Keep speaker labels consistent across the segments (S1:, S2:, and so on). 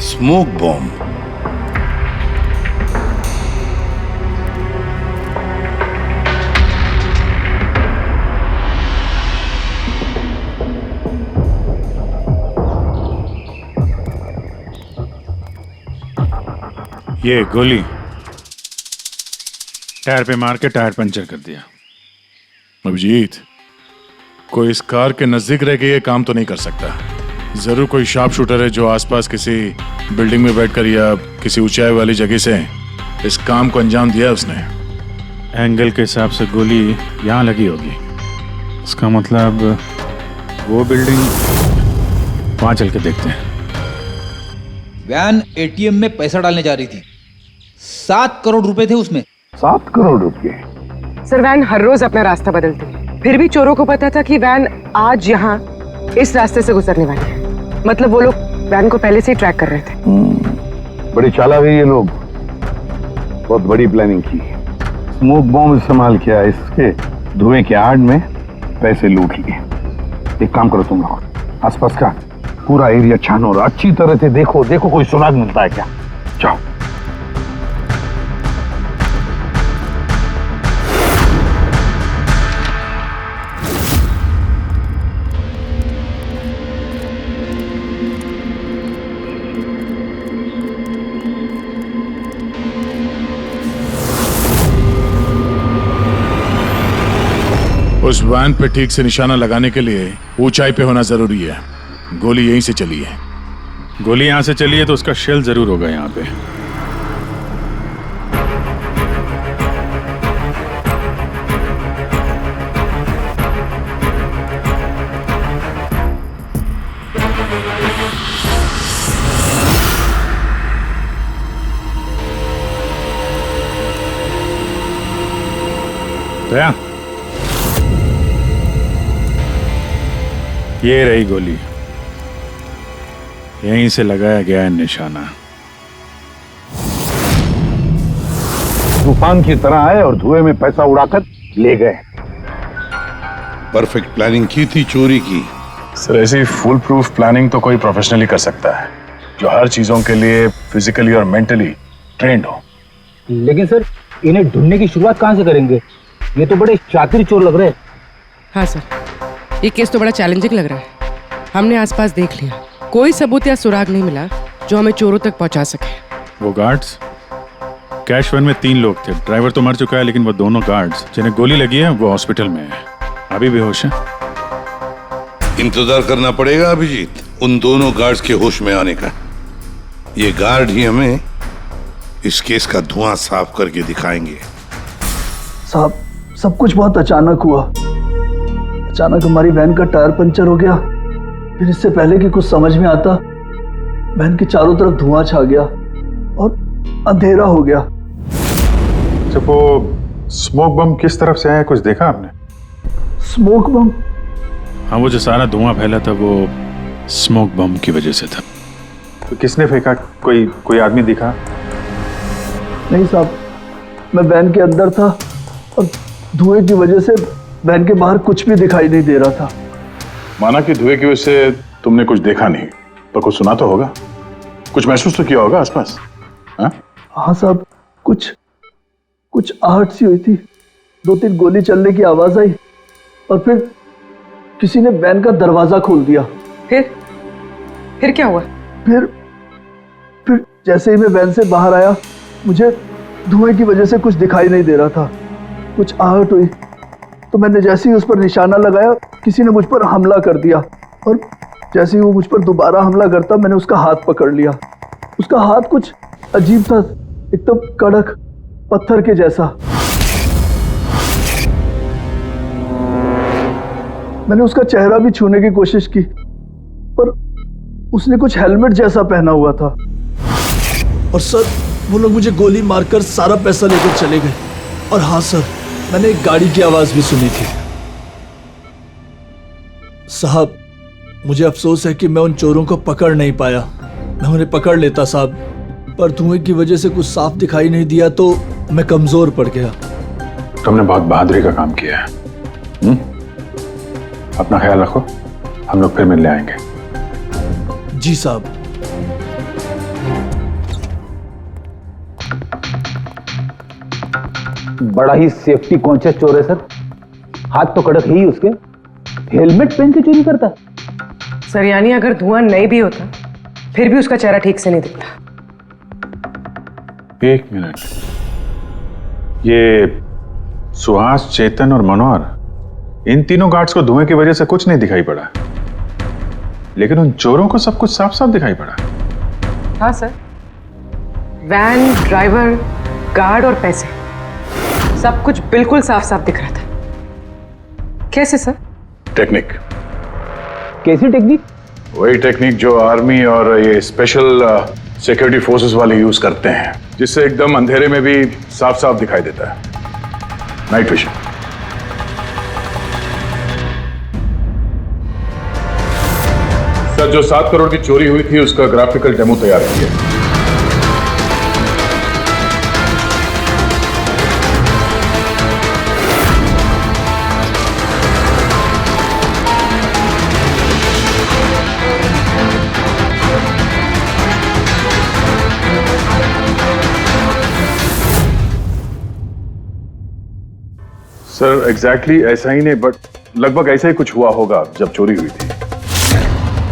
S1: Smoke bomb.
S2: ये गोली tyre पे मार के टायर पंचर कर दिया।
S3: अभिजीत, कोई इस कार के नजदीक रह के ये काम तो नहीं कर सकता। जरूर कोई शार्प शूटर है जो आसपास किसी बिल्डिंग में बैठकर या किसी ऊंचाई वाली जगह से इस काम को अंजाम दिया उसने।
S2: एंगल के हिसाब से गोली यहाँ लगी होगी। इसका मतलब वो बिल्डिंग वहां चल के देखते हैं।
S4: वैन एटीएम में पैसा डालने जा रही थी। 7 करोड़ रुपए थे उसमें।
S5: 7 करोड़ रुपए?
S6: सर, वैन हर रोज अपना रास्ता बदलती है, फिर भी चोरों को पता था कि वैन आज यहाँ इस रास्ते से गुजरने वाली है। मतलब वो लोग वैन को पहले से ही ट्रैक कर रहे थे।
S5: बड़ी चालाक है ये लोग, बहुत बड़ी प्लानिंग की। स्मोक बॉम्ब इस्तेमाल किया, इसके धुएं के आड़ में पैसे लूट लिए। एक काम करो तुम लोग, आसपास का पूरा एरिया छानो और अच्छी तरह से देखो कोई सुराग मिलता है क्या। जाओ।
S3: उस वैन पे ठीक से निशाना लगाने के लिए ऊंचाई पे होना जरूरी है। गोली यहीं से चली है।
S2: गोली यहाँ से चली है तो उसका शेल जरूर होगा यहाँ पे। दया, ये रही गोली, यहीं से लगाया गया है निशाना।
S5: तूफान की तरह आए और धुएं में पैसा उड़ाकर ले गए।
S1: परफेक्ट प्लानिंग की थी चोरी की।
S3: सर, ऐसी फुल प्रूफ प्लानिंग तो कोई प्रोफेशनली कर सकता है, जो हर चीजों के लिए फिजिकली और मेंटली ट्रेंड हो।
S7: लेकिन सर, इन्हें ढूंढने की शुरुआत कहां से करेंगे? ये तो बड़े शातिर चोर लग रहे हैं।
S6: हाँ सर, ये केस तो बड़ा चैलेंजिंग लग रहा है। हमने आसपास देख लिया, कोई सबूत या सुराग नहीं मिला जो हमें चोरों तक पहुंचा सके।
S2: वो गार्ड्स, कैश वैन में 3 लोग थे। ड्राइवर तो मर चुका है, लेकिन वो दोनों गार्ड्स जिन्हें गोली लगी है वो हॉस्पिटल में है, अभी बेहोश है।
S1: इंतजार करना पड़ेगा अभिजीत, उन दोनों गार्ड्स के होश में आने का। ये गार्ड ही हमें इस केस का धुआं साफ करके दिखाएंगे।
S8: साहब, सब कुछ बहुत अचानक हुआ। अचानक हमारी वैन का टायर पंचर हो गया। फिर इससे पहले कि कुछ समझ में आता, वैन के चारों तरफ धुआं छा गया और अंधेरा हो गया।
S2: तो वो स्मोक बम किस तरफ से आया, कुछ देखा आपने?
S8: स्मोक बम?
S2: हाँ, वो जो सारा धुआं फैला था वो स्मोक बम की वजह से था। तो किसने फेंका? कोई आदमी दिखा?
S8: नहीं साहब, मैं वैन के अंदर था और धुएं की वजह से वैन के बाहर कुछ भी दिखाई नहीं दे रहा था।
S3: माना कि धुएं की वजह से तुमने कुछ देखा नहीं, पर कुछ सुना तो होगा, कुछ महसूस तो किया होगा आसपास?
S8: हाँ साहब, कुछ आहट सी हुई थी। 2-3 गोली चलने की आवाज आई और फिर किसी ने वैन का दरवाजा खोल दिया।
S6: फिर क्या हुआ?
S8: फिर जैसे ही मैं वैन से बाहर आया, मुझे धुएं की वजह से कुछ दिखाई नहीं दे रहा था। कुछ आहट हुई तो मैंने जैसे ही उस पर निशाना लगाया, किसी ने मुझ पर हमला कर दिया और जैसे ही वो मुझ पर दोबारा हमला करता, मैंने उसका हाथ पकड़ लिया। उसका हाथ कुछ अजीब था, एकदम कड़क पत्थर के जैसा। मैंने उसका चेहरा भी छूने की कोशिश की, पर उसने कुछ हेलमेट जैसा पहना हुआ था। और सर, वो लोग मुझे गोली मारकर सारा पैसा लेकर चले गए। और हाँ सर, मैंने एक गाड़ी की आवाज भी सुनी थी। साहब, मुझे अफसोस है कि मैं उन चोरों को पकड़ नहीं पाया। मैं उन्हें पकड़ लेता साहब, पर धुएं की वजह से कुछ साफ दिखाई नहीं दिया तो मैं कमजोर पड़ गया।
S3: तुमने बहुत बहादुरी का काम किया है। अपना ख्याल रखो, हम लोग फिर मिलने आएंगे।
S8: जी साहब।
S7: बड़ा ही सेफ्टी कॉन्शियस चोर है सर। हाथ तो कड़क है ही उसके, हेलमेट पहन के चोरी करता।
S6: सर यानी अगर धुआं नहीं भी होता फिर भी उसका चेहरा ठीक से नहीं दिखता।
S2: एक मिनट, ये सुहास, चेतन और मनोहर, इन तीनों गार्ड्स को धुएं की वजह से कुछ नहीं दिखाई पड़ा, लेकिन उन चोरों को सब कुछ साफ साफ दिखाई पड़ा।
S6: हाँ सर, वैन, ड्राइवर, गार्ड और पैसे सब कुछ बिल्कुल साफ साफ दिख रहा था। कैसे सर?
S3: टेक्निक,
S7: कैसी टेक्निक?
S3: वही टेक्निक जो आर्मी और ये स्पेशल सिक्योरिटी फोर्सेस वाले यूज करते हैं, जिससे एकदम अंधेरे में भी साफ साफ दिखाई देता है। Night vision. सर, जो 7 करोड़ की चोरी हुई थी उसका ग्राफिकल डेमो तैयार किया। सर एग्जैक्टली ऐसा ही नहीं, बट लगभग ऐसा ही कुछ हुआ होगा जब चोरी हुई थी।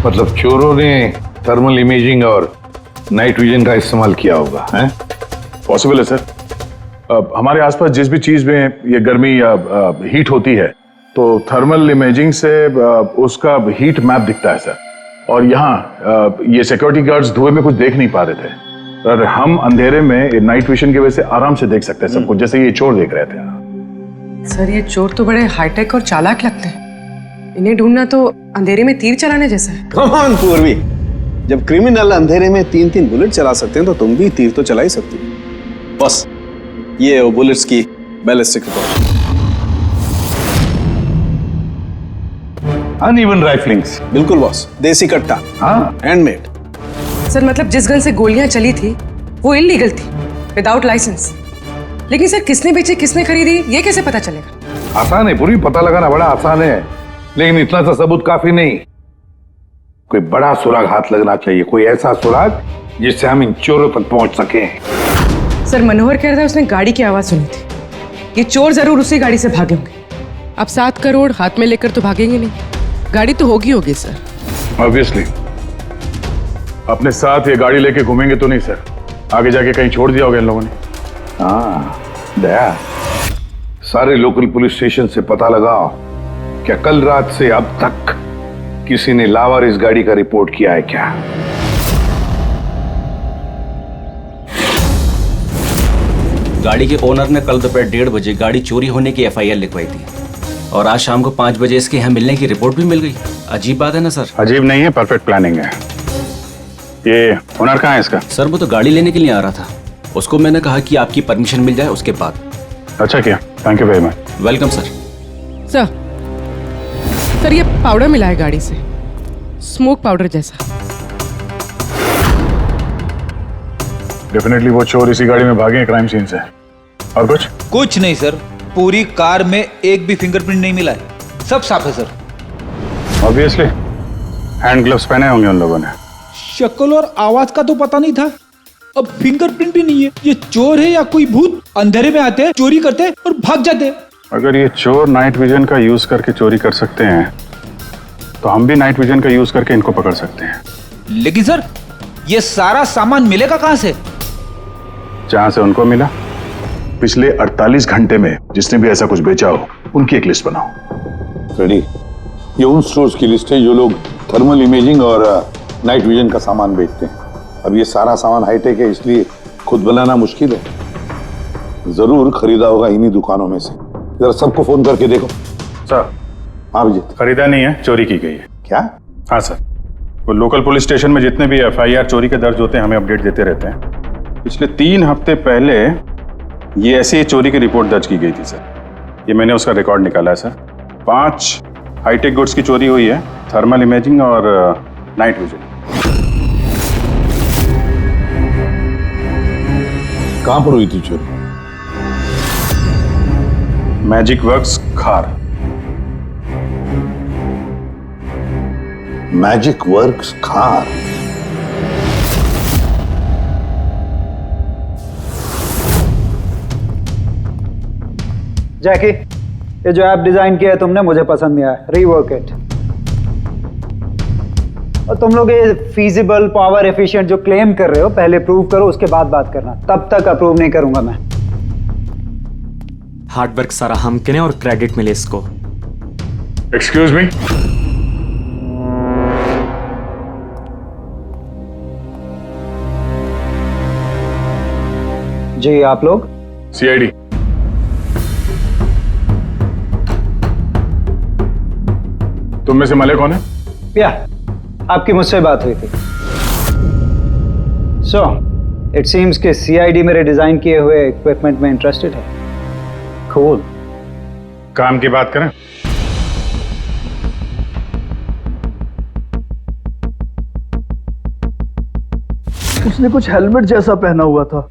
S1: मतलब चोरों ने थर्मल इमेजिंग और नाइट विजन का इस्तेमाल किया होगा, हैं?
S3: पॉसिबल है सर। हमारे आसपास जिस भी चीज में ये गर्मी या हीट होती है तो थर्मल इमेजिंग से उसका हीट मैप दिखता है सर। और यहाँ ये सिक्योरिटी गार्ड्स धुएं में कुछ देख नहीं पा रहे थे, पर हम अंधेरे में नाइट विजन की वजह से आराम से देख सकते हैं सब कुछ, जैसे ये चोर देख रहे थे।
S6: सर ये चोर तो बड़े हाईटेक और चालाक लगते हैं। इन्हें ढूंढना तो अंधेरे में तीर चलाने जैसा है।
S9: कम ऑन पूर्वी, जब क्रिमिनल अंधेरे में 3-3 बुलेट चला सकते हैं तो तुम भी तीर तो चला ही सकती हो। बस ये वो बुलेट्स की बैलिस्टिक रिपोर्ट।
S1: अनइवन राइफलिंग्स।
S9: बिल्कुल बॉस, देसी कट्टा,
S1: हाँ,
S9: हैंडमेड।
S6: सर मतलब जिस गन से गोलियां चली थी वो इलीगल थी, विदाउट लाइसेंस। लेकिन सर किसने बेची, किसने खरीदी, ये कैसे पता चलेगा?
S1: आसान है पूरी, पता लगाना बड़ा आसान है, लेकिन इतना सा सबूत काफी नहीं। कोई बड़ा सुराग हाथ लगना चाहिए, कोई ऐसा सुराग जिससे हम इन चोरों तक पहुंच सके।
S6: सर मनोहर कह रहा था उसने गाड़ी की आवाज सुनी थी। ये चोर जरूर उसी गाड़ी से भागे होंगे। अब 7 करोड़ हाथ में लेकर तो भागेंगे नहीं, गाड़ी तो होगी सर।
S3: ऑब्वियसली अपने साथ ये गाड़ी लेके घूमेंगे तो नहीं सर, आगे जाके कहीं छोड़ दिया होगा इन लोगों ने।
S1: हाँ दया, सारे लोकल पुलिस स्टेशन से पता लगाओ क्या कल रात से अब तक किसी ने लावारिस गाड़ी का रिपोर्ट किया है क्या?
S10: गाड़ी के ओनर ने कल दोपहर 1:30 बजे गाड़ी चोरी होने की FIR लिखवाई थी और आज शाम को 5 बजे इसके यहाँ मिलने की रिपोर्ट भी मिल गई। अजीब बात है ना सर?
S2: अजीब नहीं है, परफेक्ट प्लानिंग है। ये ओनर कहाँ है इसका?
S10: सर वो तो गाड़ी लेने के लिए आ रहा था, उसको मैंने कहा कि आपकी परमिशन मिल जाए उसके बाद।
S2: अच्छा किया, thank you very much.
S10: Welcome sir.
S6: Sir ये पाउडर मिला है गाड़ी से, स्मोक पाउडर जैसा।
S3: डेफिनेटली वो चोर इसी गाड़ी में भागे हैं क्राइम सीन से। और
S4: कुछ नहीं सर, पूरी कार में एक भी फिंगरप्रिंट नहीं मिला है, सब साफ है सर।
S2: ऑब्वियसली हैंड ग्लव्स पहने होंगे उन लोगों ने।
S4: शक्ल और आवाज का तो पता नहीं था, अब फिंगरप्रिंट भी नहीं है। ये चोर है या कोई भूत? अंधेरे में आते हैं, चोरी करते हैं और भाग जाते हैं।
S2: अगर ये चोर नाइट विजन का यूज करके चोरी कर सकते हैं तो हम भी नाइट विजन का यूज करके इनको पकड़ सकते हैं।
S4: लेकिन सर ये सारा सामान मिलेगा कहां से?
S2: जहां से उनको मिला।
S3: पिछले 48 घंटे में जिसने भी ऐसा कुछ बेचा हो उनकी एक लिस्ट बनाओ।
S1: रेडी? ये उन स्टोर्स की लिस्ट है जो लोग थर्मल इमेजिंग और नाइट विजन का सामान बेचते हैं। अब ये सारा सामान हाईटेक है, इसलिए खुद बनाना मुश्किल है। जरूर खरीदा होगा इन्हीं दुकानों में से। जरा सबको फोन करके देखो।
S2: सर।
S1: हाँ विजित।
S2: खरीदा नहीं है, चोरी की गई है।
S1: क्या?
S2: हाँ सर, वो लोकल पुलिस स्टेशन में जितने भी FIR चोरी के दर्ज होते हैं हमें अपडेट देते रहते हैं। पिछले 3 हफ्ते पहले ये ऐसी चोरी की रिपोर्ट दर्ज की गई थी सर। ये मैंने उसका रिकॉर्ड निकाला है सर। 5 हाईटेक गुड्स की चोरी हुई है, थर्मल इमेजिंग और नाइट विजन।
S1: कहां पर हुई थी चोरी?
S2: मैजिक वर्क्स खार।
S1: मैजिक वर्क्स खार।
S11: जैकी, ये जो ऐप डिजाइन किया है तुमने मुझे पसंद नहीं आया, रीवर्क इट। और तुम लोग ये फीजिबल, पावर एफिशिएंट जो क्लेम कर रहे हो पहले प्रूव करो, उसके बाद बात करना, तब तक अप्रूव नहीं करूंगा मैं।
S12: हार्डवर्क सारा हम करें और क्रेडिट मिले इसको।
S3: एक्सक्यूज मी,
S11: जी आप लोग?
S3: सीआईडी। तुम में से मले कौन है?
S11: या आपकी मुझसे बात हुई थी। सो इट सीम्स कि सीआईडी मेरे डिजाइन किए हुए इक्विपमेंट में इंटरेस्टेड है। कूल।
S2: काम की बात करें?
S8: उसने कुछ हेलमेट जैसा पहना हुआ था।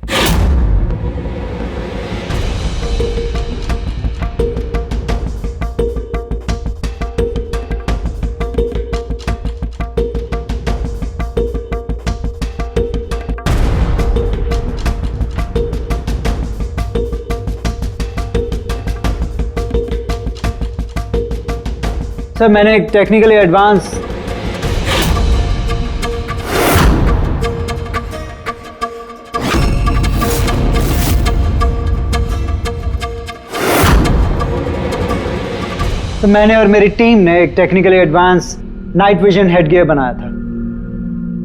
S11: सर मैंने एक टेक्निकली एडवांस मैंने और मेरी टीम ने एक technically advance night vision headgear बनाया था।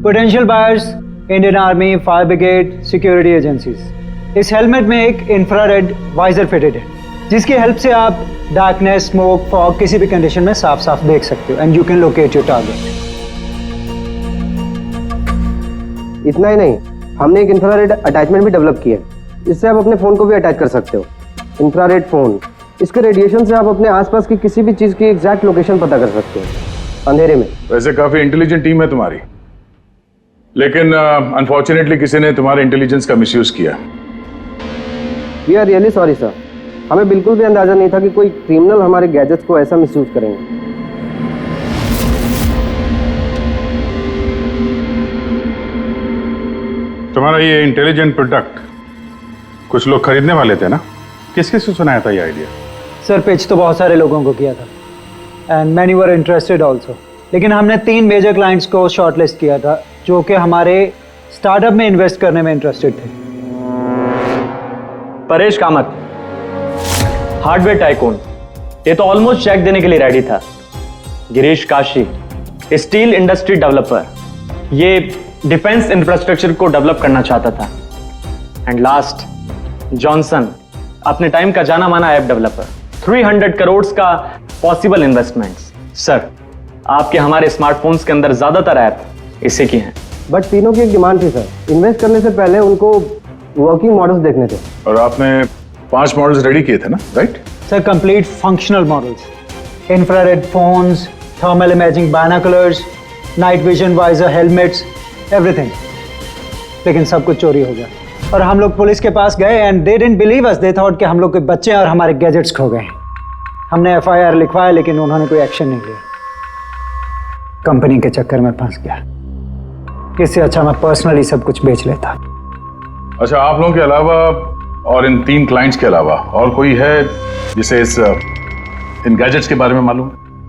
S11: Potential buyers, Indian army, fire brigade, security agencies. इस हेलमेट में एक इंफ्रारेड वाइजर फिटेड है जिसकी हेल्प से आप डार्कनेस, स्मोक, फॉग किसी भी कंडीशन में साफ साफ देख सकते हो and you can locate your target.
S13: इतना ही नहीं, हमने एक इंफ्रारेड अटैचमेंट भी डेवलप किया है। इससे आप अपने फोन को भी अटैच कर सकते हो। इंफ्रारेड फोन, इसके रेडिएशन से आप अपने आसपास की किसी भी चीज की एग्जैक्ट लोकेशन पता कर सकते हो अंधेरे में।
S3: वैसे काफी इंटेलिजेंट टीम है तुम्हारी, लेकिन अनफॉर्चुनेटली किसी ने तुम्हारे इंटेलिजेंस का मिसयूज किया।
S13: We are really sorry sir, हमें बिल्कुल भी अंदाजा नहीं था कि कोई क्रिमिनल हमारे गैजेट्स को ऐसा मिसयूज करेंगे।
S2: तुम्हारा ये इंटेलिजेंट प्रोडक्ट कुछ लोग खरीदने वाले थे ना? किस किस से सुनाया था ये आइडिया?
S11: सर पिच तो बहुत सारे लोगों को किया था and many were interested also, लेकिन हमने 3 मेजर क्लाइंट्स को शॉर्टलिस्ट किया था जो कि हमारे स्टार्टअप में इन्वेस्ट करने में इंटरेस्टेड थे।
S14: परेश कामत, हार्डवेयर टाइकून, ये तो ऑलमोस्ट चेक देने के लिए रेडी था। Girish Kashi, steel industry developer, ये डिफेंस इंफ्रास्ट्रक्चर को डेवलप करना चाहता था। एंड लास्ट जॉनसन, अपने टाइम का जाना माना ऐप डेवलपर, 300 करोड़ का पॉसिबल इन्वेस्टमेंट्स। सर आपके हमारे स्मार्टफोन्स के अंदर ज्यादातर ऐप इसी की हैं।
S13: बट तीनों की एक डिमांड थी सर, इन्वेस्ट करने से पहले उनको वर्किंग मॉडल्स देखने थे।
S3: और आपने 5 मॉडल्स रेडी किए थे ना, right?
S11: Sir complete functional models, infrared phones, thermal imaging binoculars, night vision visor helmets, everything. लेकिन सब कुछ चोरी हो गया और हम लोग पुलिस के पास गए and they didn't believe us, they thought कि हम लोग के बच्चे और हमारे गैजेट्स खो गए। हमने FIR लिखवाया लेकिन उन्होंने कोई एक्शन नहीं लिया। कंपनी के चक्कर में फंस गया। इससे अच्छा मैं पर्सनली सब कुछ बेच लेता।
S3: अच्छा, आप लोगों के अलावा और इन 3 क्लाइंट्स के अलावा और कोई है जिसे इन गैजेट्स के बारे में मालूम?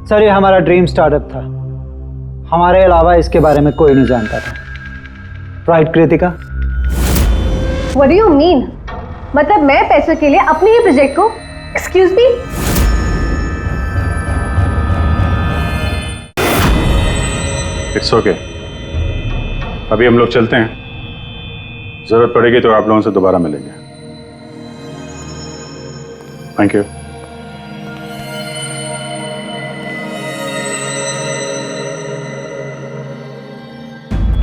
S11: सर ये हमारा ड्रीम स्टार्टअप था, हमारे अलावा इसके बारे में कोई नहीं जानता था। Right Kritika?
S15: What do you mean? मतलब मैं पैसों के लिए अपने ही प्रोजेक्ट को, एक्सक्यूज मी?
S2: इट्स ओके, अभी हम लोग चलते हैं, जरूरत पड़ेगी तो आप लोगों से दोबारा मिलेंगे। Thank you.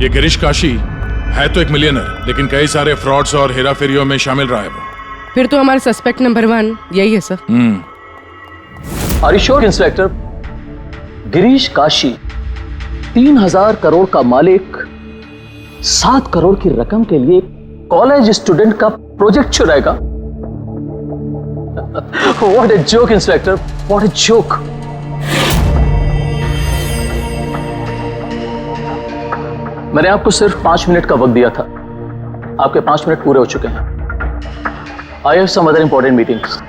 S3: ये गिरीश काशी है तो एक मिलियनर, लेकिन कई सारे फ्रॉड्स और हेराफेरियों में शामिल रहा है वो।
S6: फिर तो हमारे सस्पेक्ट नंबर 1 यही है sir.
S16: Are you sure inspector? Girish Kashi 3000 crore का मालिक 7 करोड़ की रकम के लिए कॉलेज स्टूडेंट का प्रोजेक्ट चुराएगा? What a joke inspector, what a joke. मैंने आपको सिर्फ 5 मिनट का वक्त दिया था, आपके 5 मिनट पूरे हो चुके हैं। I have some other important meetings.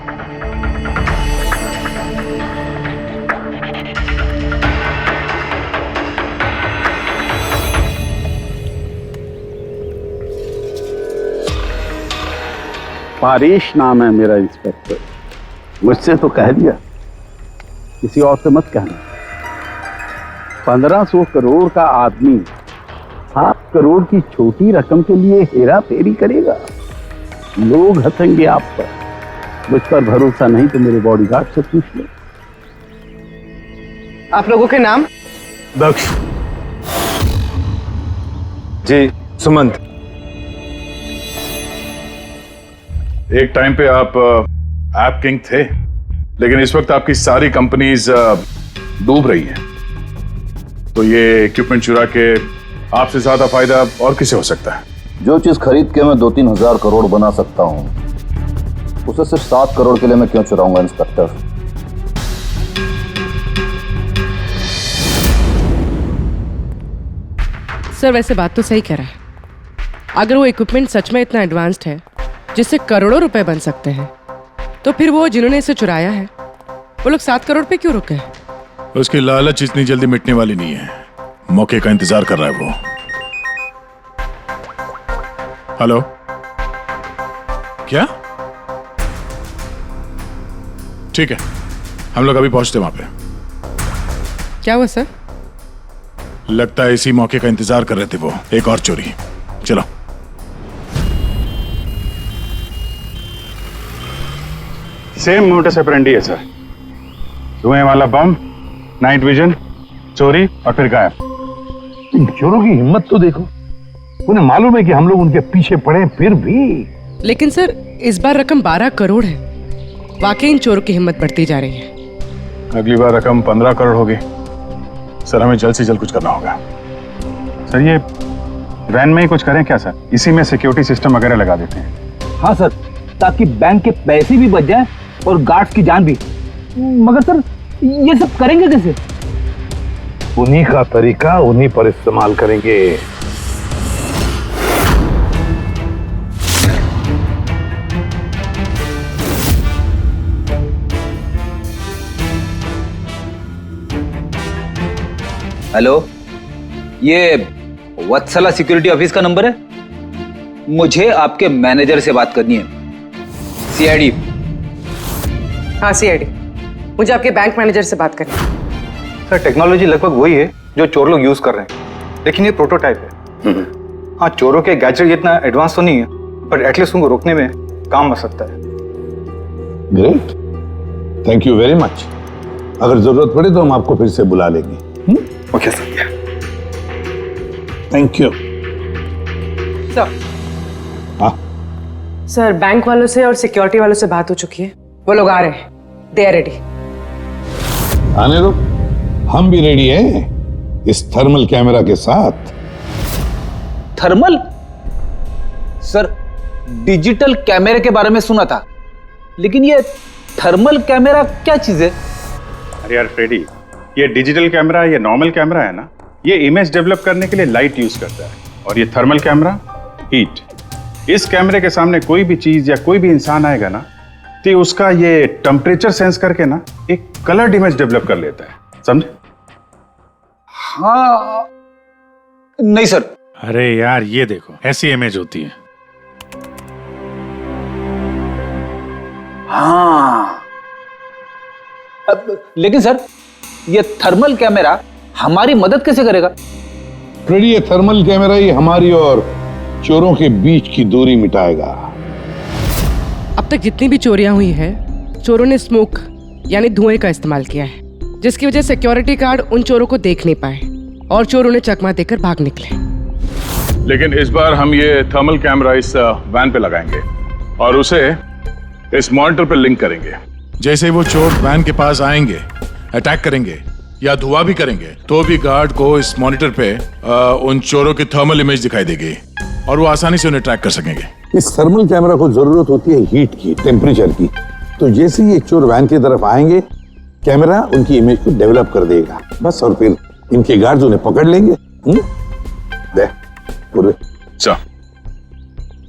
S5: Paresh नाम है मेरा इंस्पेक्टर। मुझसे तो कह दिया, किसी और से मत कहना। 1500 करोड़ का आदमी 7 करोड़ की छोटी रकम के लिए हेरा फेरी करेगा। लोग हंसेंगे आप पर। मुझ पर भरोसा नहीं तो मेरे बॉडीगार्ड से पूछ लो।
S6: आप लोगों के नाम?
S2: दक्ष जी, सुमंत। एक टाइम पे आप ऐप किंग थे, लेकिन इस वक्त आपकी सारी कंपनीज डूब रही हैं। तो ये इक्विपमेंट चुरा के आपसे ज्यादा फायदा और किसे हो सकता है?
S17: जो चीज खरीद के मैं 2-3 हजार करोड़ बना सकता हूं, उसे सिर्फ 7 करोड़ के लिए मैं क्यों चुराऊंगा इंस्पेक्टर?
S6: सर वैसे बात तो सही कह रहा है। अगर वो इक्विपमेंट सच में इतना एडवांस्ड है जिससे करोड़ों रुपए बन सकते हैं, तो फिर वो जिन्होंने इसे चुराया है वो लोग 7 करोड़ पे क्यों रुके हैं?
S3: उसकी लालच इतनी जल्दी मिटने वाली नहीं है। मौके का इंतजार कर रहा है वो। हेलो, क्या? ठीक है, हम लोग अभी पहुंचते वहां पे।
S6: क्या हुआ सर?
S3: लगता है इसी मौके का इंतजार कर रहे थे वो। एक और चोरी। चलो।
S2: सेम मोटस ऑपरेंडी है सर। धुएं वाला बम, नाइट विजन, चोरी और फिर गायब।
S5: इन चोरों की हिम्मत तो देखो। उन्हें मालूम है कि हम लोग उनके पीछे पड़े, फिर भी।
S6: लेकिन सर इस बार रकम 12 करोड़ है। वाकई इन चोरों की हिम्मत बढ़ती जा रही है।
S2: अगली बार रकम 15 करोड़ होगी। सर हमें जल्द से जल्द कुछ करना होगा। सर ये वैन में ही कुछ करें क्या सर? इसी में सिक्योरिटी सिस्टम वगैरह लगा देते हैं।
S7: हाँ सर, ताकि बैंक के पैसे भी बच जाए और गार्ड्स की जान भी। मगर सर ये सब करेंगे कैसे?
S5: उन्हीं का तरीका उन्हीं पर इस्तेमाल करेंगे।
S18: हेलो, ये वत्सला सिक्योरिटी ऑफिस का नंबर है? मुझे आपके मैनेजर से बात करनी है। सीआईडी।
S6: हाँ सीआईडी, मुझे आपके बैंक मैनेजर से बात करनी है।
S19: सर टेक्नोलॉजी लगभग वही है जो चोर लोग यूज कर रहे हैं, लेकिन ये प्रोटोटाइप है। हाँ, चोरों के गैजेट जितना एडवांस तो नहीं है, पर एटलीस्ट उनको रोकने में काम आ सकता है।
S1: Great, thank you very much. अगर जरूरत पड़े तो हम आपको फिर से बुला लेंगे।
S19: Okay sir.
S1: Thank you.
S6: Sir,
S1: हाँ
S6: सर बैंक वालों से और सिक्योरिटी वालों से बात हो चुकी है। वो लोग आ रहे हैं। They are ready.
S1: आने दो, हम भी रेडी हैं इस थर्मल कैमरा के साथ।
S18: थर्मल? सर डिजिटल कैमरे के बारे में सुना था, लेकिन ये थर्मल कैमरा क्या चीज है?
S2: अरे यार फ्रेडी, ये डिजिटल कैमरा, ये नॉर्मल कैमरा है ना, ये इमेज डेवलप करने के लिए लाइट यूज करता है, और ये थर्मल कैमरा हीट। इस कैमरे के सामने कोई भी चीज या कोई भी इंसान आएगा ना, तो उसका ये टेम्परेचर सेंस करके ना एक कलर्ड इमेज डेवलप कर लेता है, समझे?
S18: हाँ नहीं सर।
S3: अरे यार ये देखो, ऐसी इमेज होती है।
S18: हाँ लेकिन सर ये थर्मल कैमरा हमारी मदद कैसे करेगा?
S1: फ्रेडी, ये थर्मल कैमरा ही हमारी और चोरों के बीच की दूरी मिटाएगा।
S6: अब तक जितनी भी चोरियां हुई है, चोरों ने स्मोक यानी धुएं का इस्तेमाल किया है, जिसकी वजह से सिक्योरिटी गार्ड उन चोरों को देख नहीं पाए और चोर उन्हें चकमा देकर भाग निकले।
S2: लेकिन इस बार हम ये थर्मल कैमरा इस वैन पे लगाएंगे और उसे इस मॉनिटर पे लिंक करेंगे।
S3: जैसे ही वो चोर वैन के पास आएंगे, अटैक करेंगे या धुआं भी करेंगे, तो भी गार्ड को इस मॉनिटर पे उन चोरों की थर्मल इमेज दिखाई देगी और वो आसानी से उन्हें ट्रैक कर सकेंगे।
S1: इस थर्मल कैमरा को जरूरत होती है हीट की, टेम्परेचर की। तो जैसे ही ये चोर वैन की तरफ आएंगे, कैमरा उनकी इमेज को डेवलप कर देगा बस, और फिर इनके गार्ड्स उन्हें पकड़ लेंगे। पूरे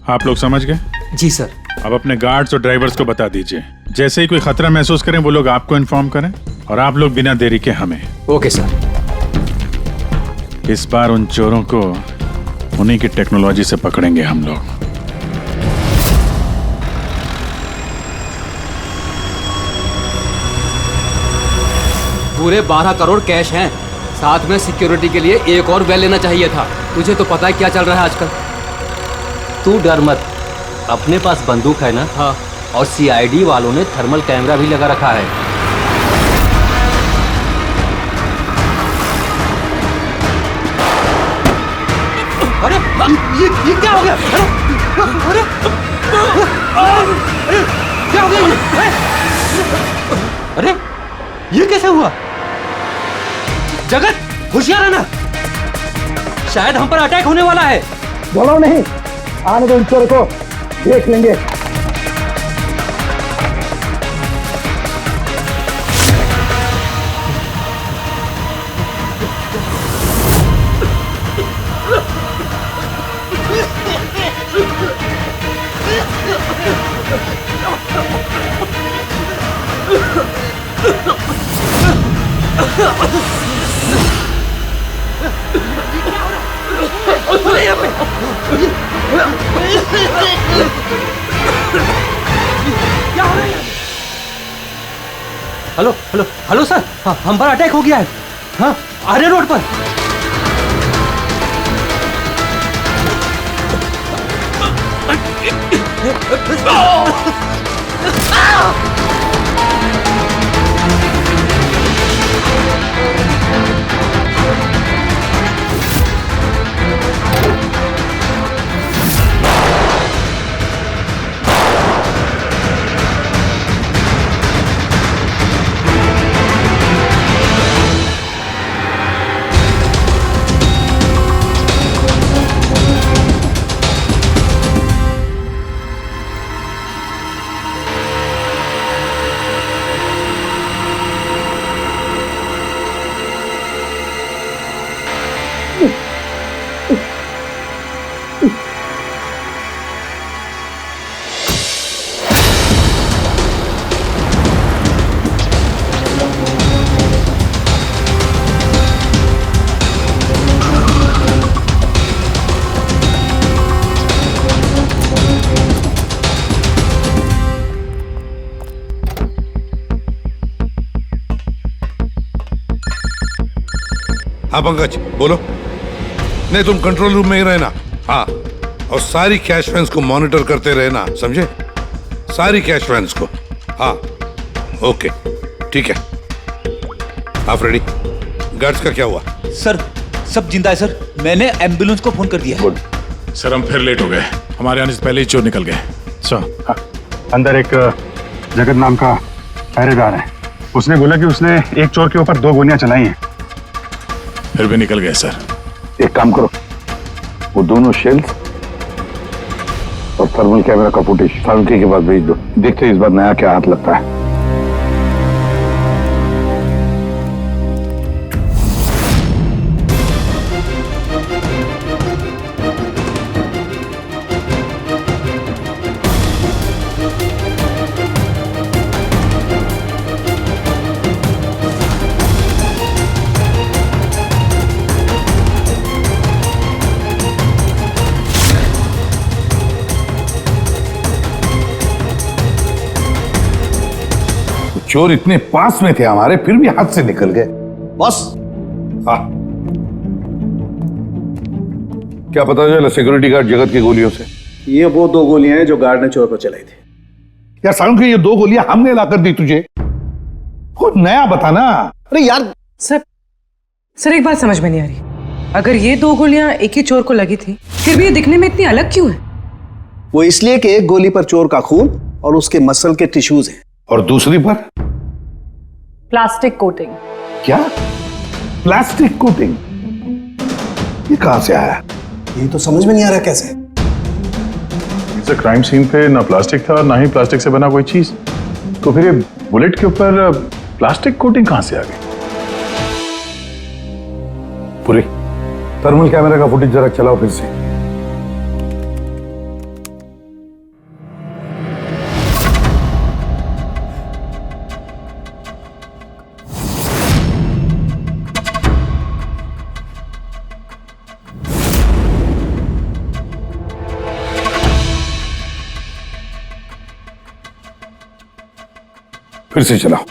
S2: आप लोग समझ गए?
S12: जी सर।
S2: अब अपने गार्ड्स और ड्राइवर्स को बता दीजिए, जैसे ही कोई खतरा महसूस करें वो लोग आपको इन्फॉर्म करें, और आप लोग बिना देरी के हमें।
S12: Okay sir.
S2: इस बार उन चोरों को उन्हीं की टेक्नोलॉजी से पकड़ेंगे हम लोग।
S20: पूरे 12 करोड़ कैश हैं। साथ में सिक्योरिटी के लिए एक और वेल लेना चाहिए था। तुझे तो पता है क्या चल रहा है आजकल।
S10: तू डर मत, अपने पास बंदूक है ना।
S20: हाँ।
S10: और सीआईडी वालों ने थर्मल कैमरा भी लगा रखा है।
S20: अरे ये क्या हो गया? अरे क्या हो गया ये? अरे ये कैसे हुआ? जगत होशियार रहना, शायद हम पर अटैक होने वाला है।
S7: बोलो नहीं, आने दो इन चोर को, देख लेंगे।
S20: हेलो हेलो हेलो सर, हाँ, हम पर अटैक हो गया है। हाँ, आर्य रोड पर।
S5: हाँ पंकज बोलो। नहीं तुम कंट्रोल रूम में ही रहना। हाँ, और सारी कैश वैन्स को मॉनिटर करते रहना, समझे? सारी कैश वैन्स को। हाँ ओके ठीक है। आप रेडी? गार्ड्स का क्या हुआ?
S4: सर सब जिंदा है सर, मैंने एम्बुलेंस को फोन कर दिया।
S3: गुड सर, हम फिर लेट हो गए। हमारे आने से पहले ही चोर निकल गए।
S2: सर हाँ, अंदर एक जगत नाम का पहरेदार है। उसने बोला कि उसने एक चोर के ऊपर 2 गोलियां चलाई हैं।
S3: फिर भी निकल गए सर।
S5: एक काम करो, वो दोनों शेल्स और थर्मल कैमरा का फुटेज फारूकी के पास भेज दो। देखते हैं इस बार नया क्या हाथ लगता है। चोर इतने पास में थे हमारे, फिर भी हाथ से निकल गए।
S9: बॉस
S5: हाँ, क्या पता चला सिक्योरिटी गार्ड जगत की गोलियों से?
S9: ये वो 2 गोलियां हैं जो गार्ड ने चोर पर चलाई थी।
S5: यार सारुण, ये 2 गोलियां हमने लाकर दी तुझे, कुछ नया बताना।
S9: अरे यार
S6: सर एक बात समझ में नहीं आ रही। अगर ये 2 गोलियां एक ही चोर को लगी थी, फिर भी ये दिखने में इतनी अलग क्यों है?
S9: वो इसलिए कि एक गोली पर चोर का खून और उसके मसल के टिश्यूज हैं,
S5: और दूसरी पर
S15: प्लास्टिक कोटिंग।
S5: क्या? Plastic coating? ये कहां से आया?
S9: ये तो समझ में नहीं आ रहा कैसे।
S2: इस क्राइम सीन पे ना प्लास्टिक था, ना ही प्लास्टिक से बना कोई चीज। तो फिर ये बुलेट के ऊपर प्लास्टिक कोटिंग कहां से आ गई?
S5: पूरी थर्मल कैमरा का फुटेज जरा चलाओ फिर से। फिर से चलाओ।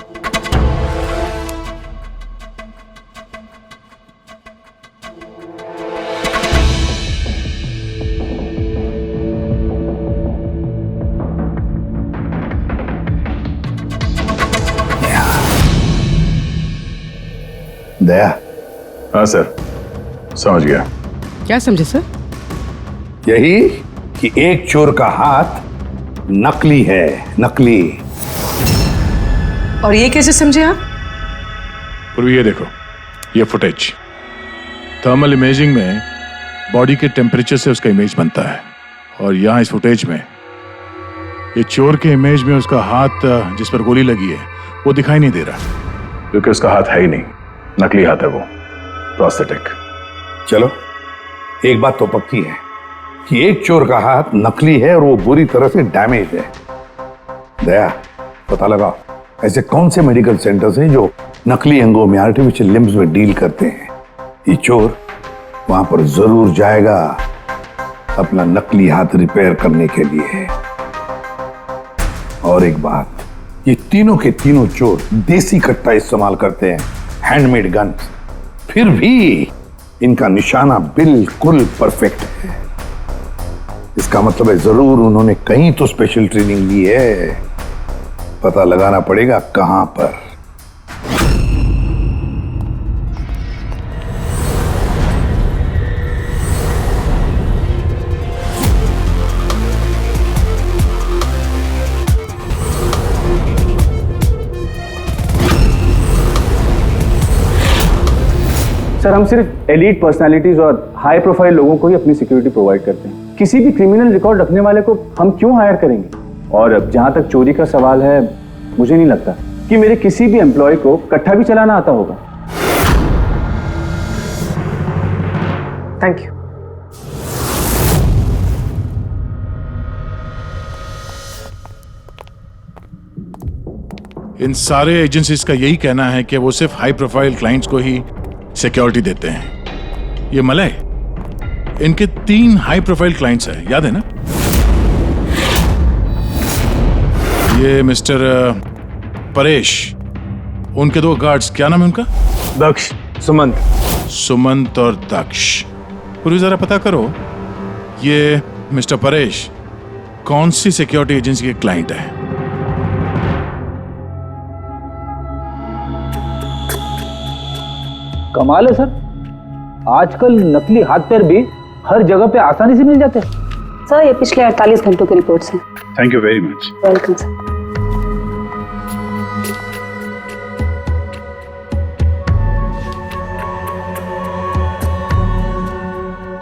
S5: दया।
S2: हाँ सर, समझ गया।
S6: क्या समझे सर?
S5: यही कि एक चोर का हाथ नकली है, नकली।
S6: और ये कैसे समझे आप?
S3: पूर्वी ये देखो, ये फुटेज थर्मल इमेजिंग में बॉडी के टेम्परेचर से उसका इमेज बनता है, और यहाँ इस फुटेज में ये चोर के इमेज में उसका हाथ जिस पर गोली लगी है वो दिखाई नहीं दे रहा,
S2: क्योंकि उसका हाथ है ही नहीं, नकली हाथ है वो, प्रोस्थेटिक।
S5: चलो एक बात तो पक्की है कि एक चोर का हाथ नकली है और वो बुरी तरह से डैमेज है। दया, पता लगा ऐसे कौन से मेडिकल सेंटर्स हैं जो नकली अंगों में, आर्टिफिशियल लिम्स में डील करते हैं। ये चोर वहां पर जरूर जाएगा अपना नकली हाथ रिपेयर करने के लिए। और एक बात, ये तीनों के तीनों चोर देसी कट्टा इस्तेमाल करते हैं, हैंडमेड गन। फिर भी इनका निशाना बिल्कुल परफेक्ट है। इसका मतलब है जरूर उन्होंने कहीं तो स्पेशल ट्रेनिंग ली है। पता लगाना पड़ेगा कहां पर।
S14: सर, हम सिर्फ एलीट पर्सनालिटीज और हाई प्रोफाइल लोगों को ही अपनी सिक्योरिटी प्रोवाइड करते हैं। किसी भी क्रिमिनल रिकॉर्ड रखने वाले को हम क्यों हायर करेंगे? और अब जहां तक चोरी का सवाल है, मुझे नहीं लगता कि मेरे किसी भी एम्प्लॉय को कट्टा भी चलाना आता होगा।
S6: Thank you.
S3: इन सारे एजेंसीज का यही कहना है कि वो सिर्फ हाई प्रोफाइल क्लाइंट्स को ही सिक्योरिटी देते हैं। ये मलय, इनके 3 हाई प्रोफाइल क्लाइंट्स हैं, याद है ना? ये मिस्टर परेश, उनके 2 गार्ड्स, क्या नाम है उनका?
S14: दक्ष, सुमंत।
S3: सुमंत और दक्ष। पूरी जरा पता करो ये मिस्टर परेश कौन सी सिक्योरिटी एजेंसी के क्लाइंट है।
S18: कमाल है सर, आजकल नकली हाथ पैर भी हर जगह पे आसानी से मिल जाते हैं।
S15: सर, ये पिछले 48 घंटों की रिपोर्ट्स हैं।
S2: Thank you very much.
S15: Welcome sir.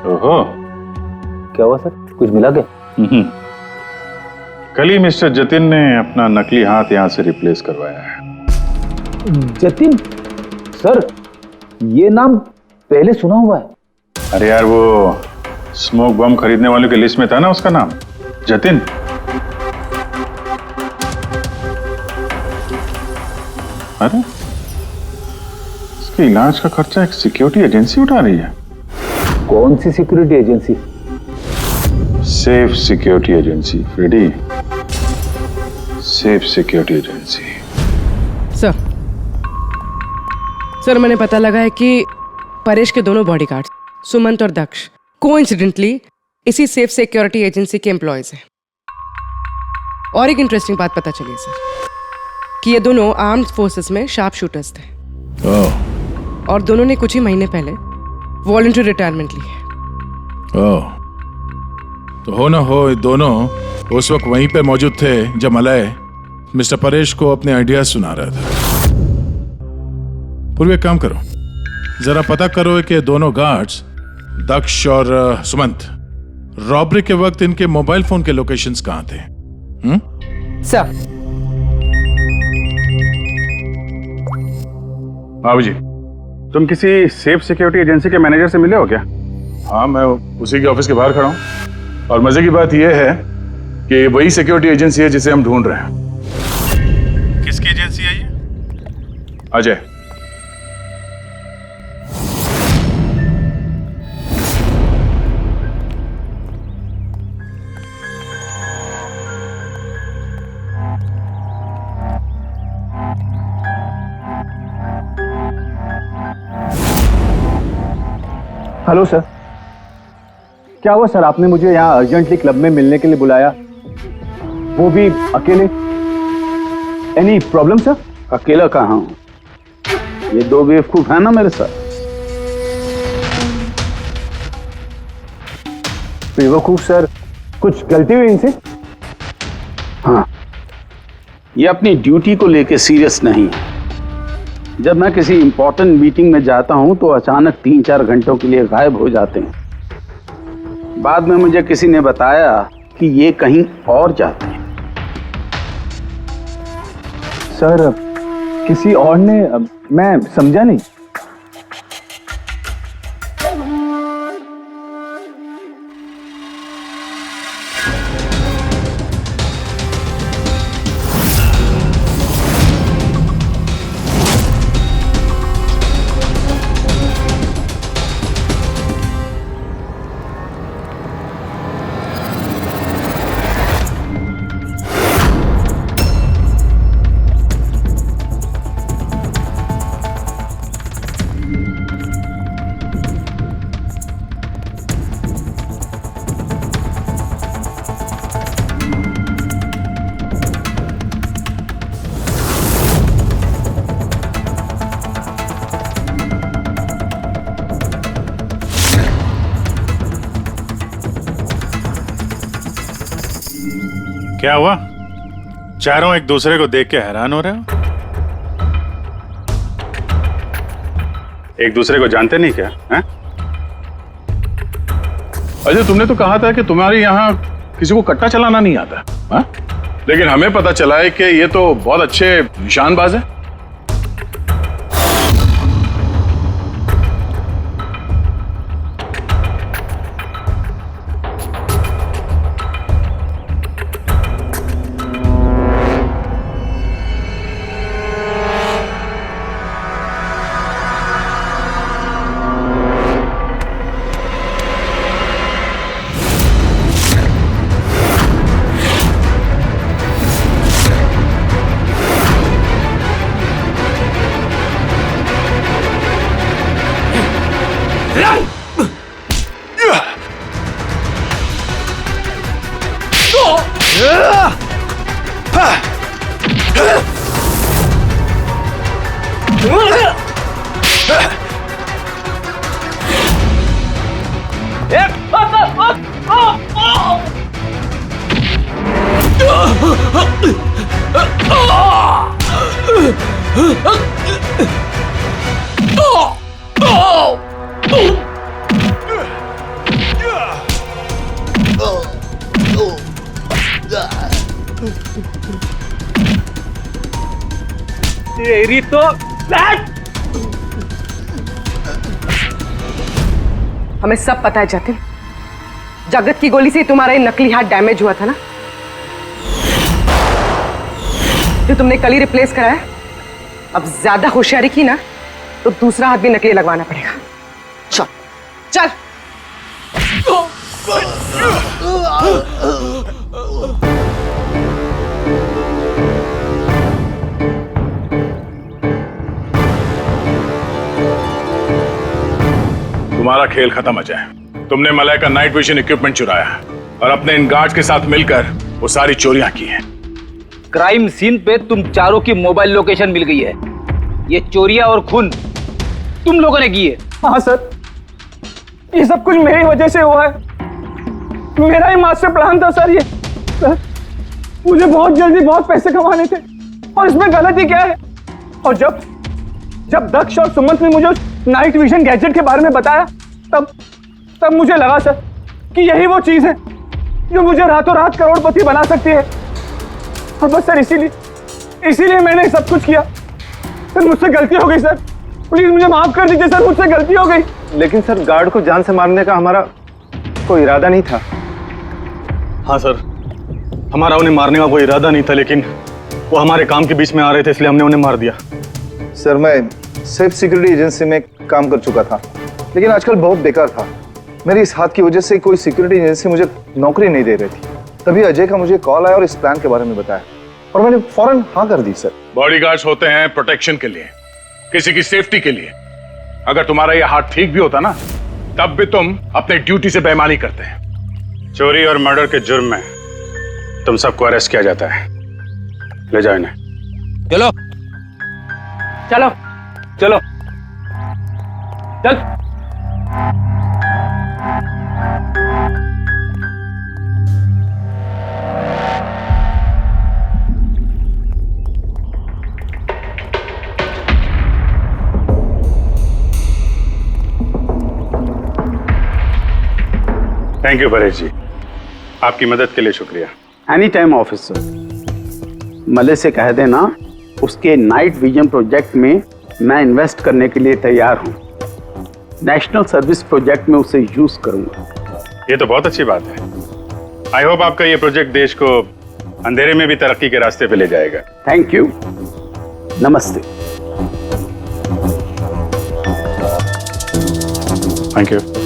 S2: ओहो,
S18: क्या हुआ सर, कुछ मिला क्या?
S2: कल ही मिस्टर जतिन ने अपना नकली हाथ यहां से रिप्लेस करवाया है।
S18: जतिन? सर, ये नाम पहले सुना हुआ है।
S2: अरे यार, वो स्मोक बम खरीदने वालों की लिस्ट में था ना उसका नाम, जतिन। अरे, इसके इलाज का खर्चा एक सिक्योरिटी एजेंसी उठा रही है।
S18: कौन सी security agency?
S2: Safe security agency, Freddy. Safe security agency.
S6: Sir, मैंने पता लगा है कि परेश के दोनों बॉडीगार्ड्स, सुमंत और दक्ष, कोइंसिडेंटली इसी सेफ सिक्योरिटी एजेंसी के एम्प्लॉयज हैं। और एक इंटरेस्टिंग बात पता चली सर कि ये दोनों आर्म्ड फोर्सेस में शार्प शूटर्स थे। और दोनों ने कुछ ही महीने पहले वॉलंटरी रिटायरमेंट ली है।
S3: तो हो ना हो, दोनों उस वक्त वहीं पे मौजूद थे जब मलय मिस्टर परेश को अपने आइडियाज सुना रहा था। पूर्व एक काम करो, जरा पता करो कि दोनों गार्ड्स दक्ष और सुमंत रॉबरी के वक्त इनके मोबाइल फोन के लोकेशंस कहां थे?
S6: सर।
S2: बाबू जी, तुम किसी सेफ सिक्योरिटी एजेंसी के मैनेजर से मिले हो क्या? हाँ, मैं उसी के ऑफिस के बाहर खड़ा हूँ। और मजे की बात यह है कि वही सिक्योरिटी एजेंसी है जिसे हम ढूंढ रहे हैं। किसकी एजेंसी है ये? अजय।
S14: हेलो सर, क्या हुआ सर? आपने मुझे यहाँ अर्जेंटली क्लब में मिलने के लिए बुलाया, वो भी अकेले। Any problem sir?
S5: अकेला कहाँ हूँ? ये दो बेवकूफ है ना मेरे साथ।
S7: बेवकूफ सर, कुछ गलती हुई इनसे?
S5: हाँ, ये अपनी ड्यूटी को लेके सीरियस नहीं है। जब मैं किसी इंपॉर्टेंट मीटिंग में जाता हूं तो अचानक 3-4 घंटों के लिए गायब हो जाते हैं। बाद में मुझे किसी ने बताया कि ये कहीं और जाते हैं।
S7: सर, किसी और ने? मैं समझा नहीं।
S3: क्या हुआ? चारों एक दूसरे को देख के हैरान हो रहे हो?
S2: एक दूसरे को जानते नहीं क्या? हैं? अजय, तुमने तो कहा था कि तुम्हारे यहाँ किसी को कट्टा चलाना नहीं आता, हाँ? लेकिन हमें पता चला है कि ये तो बहुत अच्छे निशानबाज है।
S7: तेरी तो
S6: हमें सब पता है जतिन, जगत की गोली से तुम्हारा ये नकली हाथ डैमेज हुआ था ना, जो तुमने कल ही रिप्लेस कराया। अब ज्यादा होशियारी की ना तो दूसरा हाथ भी नकली लगवाना पड़ेगा। चल चल।
S3: तुम्हारा खेल खत्म अजय। तुमने मलय का नाइट विजन इक्विपमेंट चुराया और अपने इन गार्ड्स के साथ मिलकर वो सारी चोरियां की हैं।
S18: क्राइम सीन पे तुम चारों की मोबाइल लोकेशन मिल गई है। ये चोरियां और खून तुम लोगों ने की है।
S11: हाँ सर, ये सब कुछ मेरी वजह से हुआ है। मेरा ही मास्टर प्लान था सर ये। सर, मुझे बहुत जल्दी बहुत पैसे कमाने थे और इसमें गलती क्या है? और जब दक्ष और सुमंत ने मुझे नाइट विजन गैजेट के बारे में बताया तब मुझे लगा सर कि यही वो चीज है जो मुझे रातों रात करोड़पति बना सकती है। और बस सर इसीलिए मैंने सब कुछ किया। सर, मुझसे गलती हो गई सर, प्लीज मुझे माफ कर दीजिए सर, मुझसे गलती हो गई।
S19: लेकिन सर, गार्ड को जान से मारने का हमारा कोई इरादा नहीं था।
S2: हाँ सर, हमारा उन्हें मारने का कोई इरादा नहीं था, लेकिन वो हमारे काम के बीच में आ रहे थे इसलिए हमने उन्हें मार दिया।
S19: सर, मैं सेफ सिक्योरिटी एजेंसी में काम कर चुका था, लेकिन आजकल बहुत बेकार था। मेरी इस हाथ की वजह से कोई सिक्योरिटी एजेंसी मुझे नौकरी नहीं दे रही थी। तभी अजय का मुझे कॉल आया और इस प्लान के बारे में बताया और मैंने फौरन हाँ कर दी। सर,
S3: बॉडीगार्ड्स होते हैं प्रोटेक्शन के लिए, किसी की सेफ्टी के लिए। अगर तुम्हारा यह हाथ ठीक भी होता ना, तब भी तुम अपने ड्यूटी से बेईमानी करते हैं। चोरी और मर्डर के जुर्म में तुम सबको अरेस्ट किया जाता है। ले जाओ इन्हें।
S6: चलो चलो।
S16: चलो चल।
S2: थैंक यू परेश जी, आपकी मदद के लिए शुक्रिया।
S21: Any time officer. मले से कह देना उसके नाइट विजन प्रोजेक्ट में मैं इन्वेस्ट करने के लिए तैयार हूँ। नेशनल सर्विस प्रोजेक्ट में उसे यूज करूंगा।
S2: ये तो बहुत अच्छी बात है। आई होप आपका ये प्रोजेक्ट देश को अंधेरे में भी तरक्की के रास्ते पे ले जाएगा।
S21: Thank you. नमस्ते।
S2: Thank you.